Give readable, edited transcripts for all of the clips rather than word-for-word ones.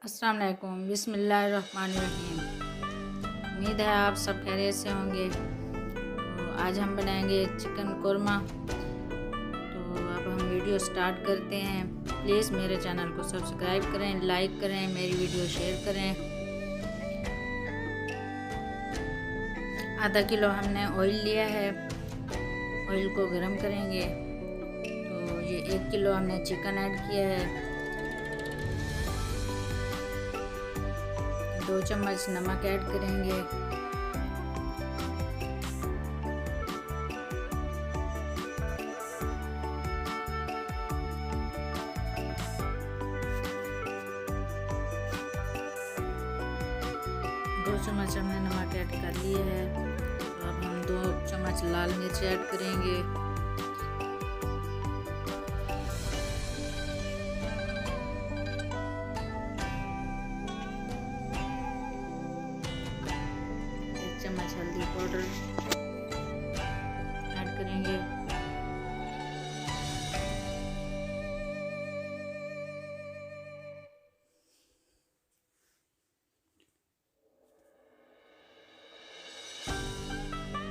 अस्सलाम वालेकुम, बिस्मिल्लाहिर्रहमानिर्रहीम। उम्मीद है आप सब खैरियत से होंगे। तो आज हम बनाएंगे चिकन कोरमा। तो अब हम वीडियो स्टार्ट करते हैं। प्लीज़ मेरे चैनल को सब्सक्राइब करें, लाइक करें, मेरी वीडियो शेयर करें। आधा किलो हमने ऑयल लिया है, ऑयल को गरम करेंगे। तो ये 1 किलो हमने चिकन ऐड किया है। 2 चम्मच नमक ऐड करेंगे। दो चम्मच हमने नमक ऐड कर लिए है। तो अब हम 2 चम्मच लाल मिर्च ऐड करेंगे। चम्मच हल्दी पाउडर ऐड करेंगे।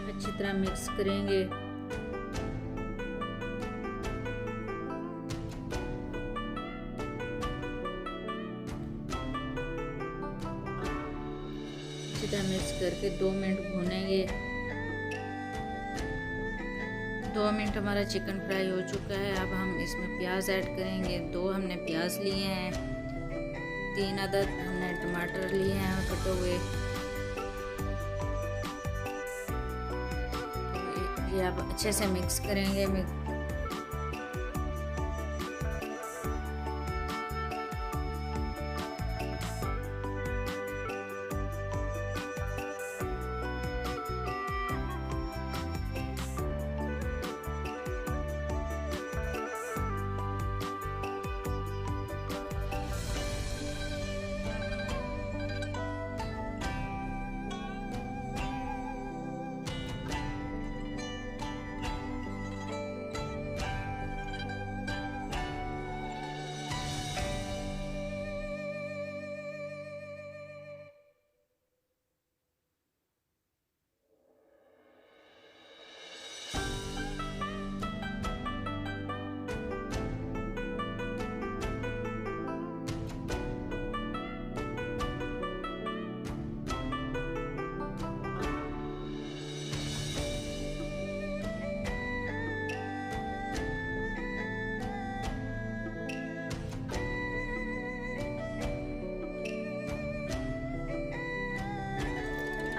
अच्छी तरह मिक्स करेंगे। अच्छी तरह मिक्स करके 2 मिनट भूनेंगे। 2 मिनट हमारा चिकन फ्राई हो चुका है। अब हम इसमें प्याज ऐड करेंगे। 2 हमने प्याज लिए हैं। 3 अदद हमने टमाटर लिए हैं कटे हुए। ये अब अच्छे से मिक्स करेंगे।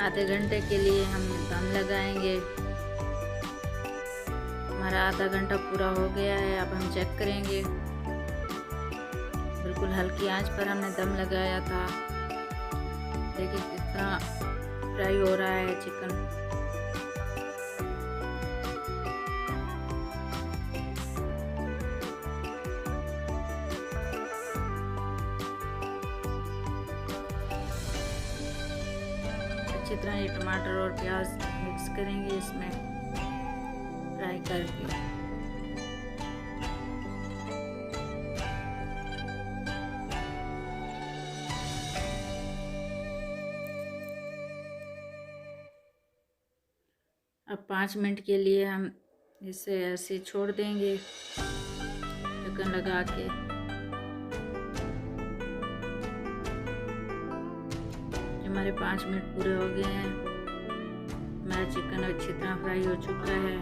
आधे घंटे के लिए हम दम लगाएंगे। हमारा आधा घंटा पूरा हो गया है। अब हम चेक करेंगे। बिल्कुल हल्की आंच पर हमने दम लगाया था। देखिए कितना फ्राई हो रहा है चिकन। अच्छी तरह ये टमाटर और प्याज मिक्स करेंगे इसमें फ्राई करके। अब 5 मिनट के लिए हम इसे ऐसे छोड़ देंगे ढक्कन लगा के। हमारे 5 मिनट पूरे हो गए हैं। हमारा चिकन अच्छी तरह फ्राई हो चुका है।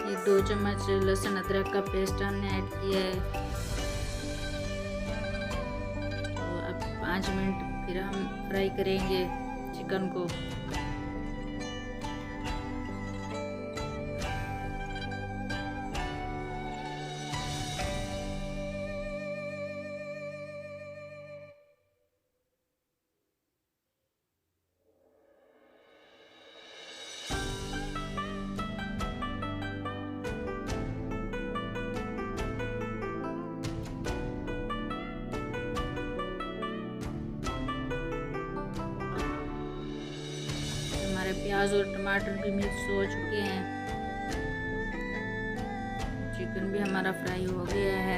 ये 2 चम्मच लहसुन अदरक का पेस्ट हमने ऐड किया है। तो अब 5 मिनट फिर हम फ्राई करेंगे चिकन को। प्याज और टमाटर भी मिक्स हो चुके हैं। चिकन भी हमारा फ्राई हो गया है।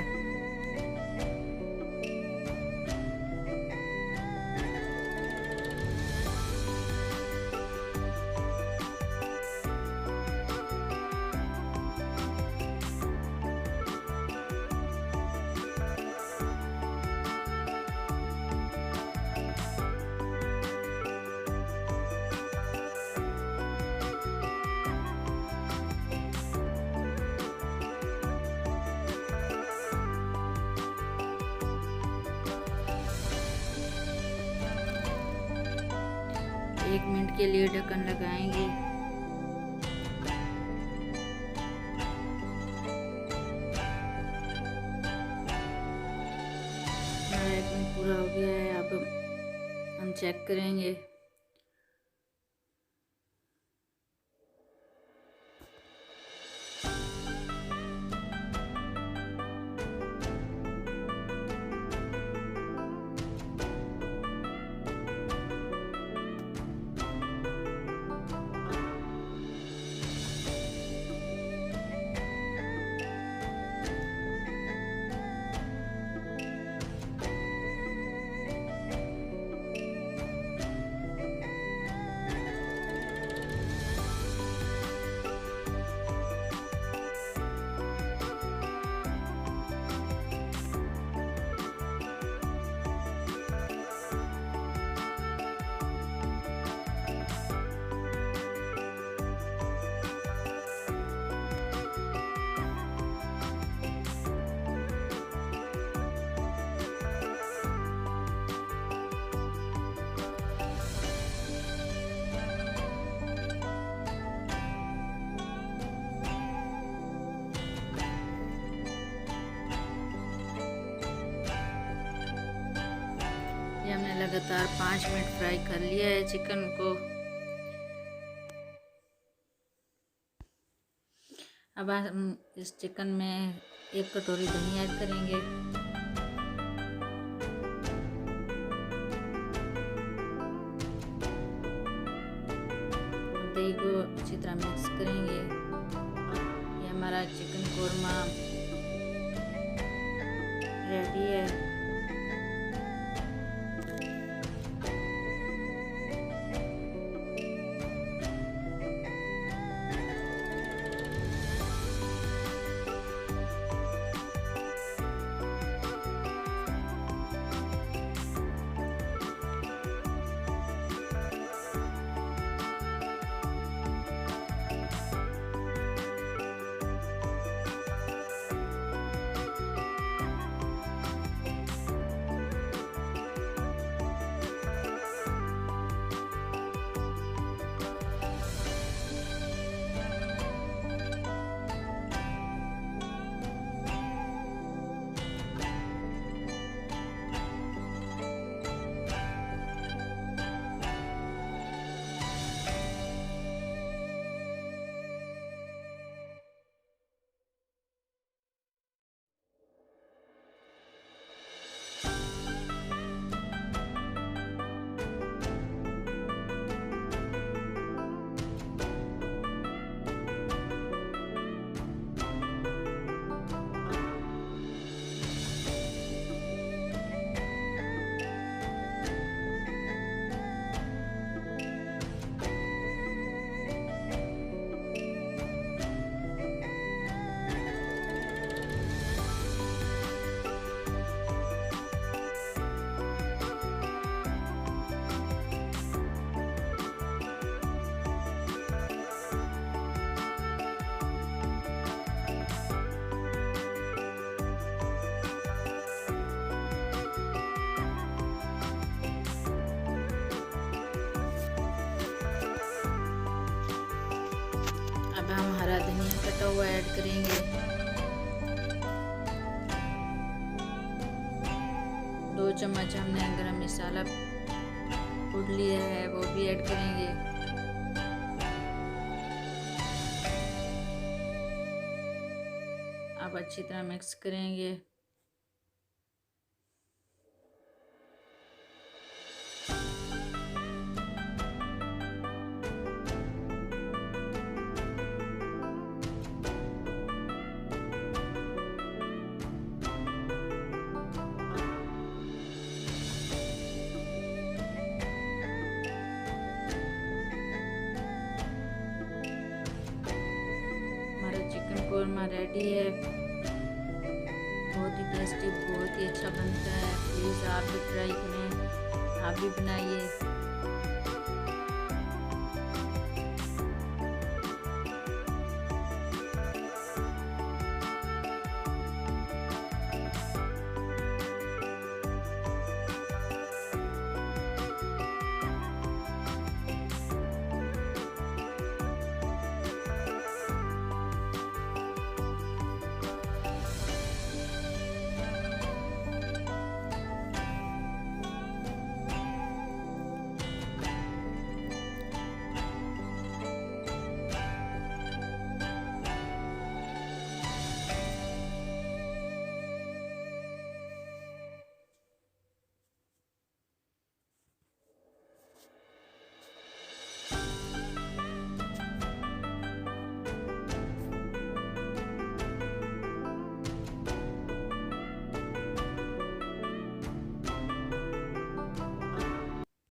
एक मिनट के लिए ढक्कन लगाएंगे। हमारा 1 मिनट पूरा हो गया है। अब हम चेक करेंगे। हमने लगातार 5 मिनट फ्राई कर लिया है चिकन को। अब हम इस चिकन में 1 कटोरी दही ऐड करेंगे। दही को अच्छी तरह मिक्स करेंगे। ये हमारा चिकन कोरमा रेडी है। अब हम हरा धनिया कटा हुआ ऐड करेंगे। 2 चम्मच हमने गरम मसाला कूट लिया है, वो भी ऐड करेंगे। अब अच्छी तरह मिक्स करेंगे। चिकन कौरमा रेडी है। बहुत ही टेस्टी, बहुत ही अच्छा बनता है। प्लीज़ आप भी ट्राई करें, आप भी बनाइए।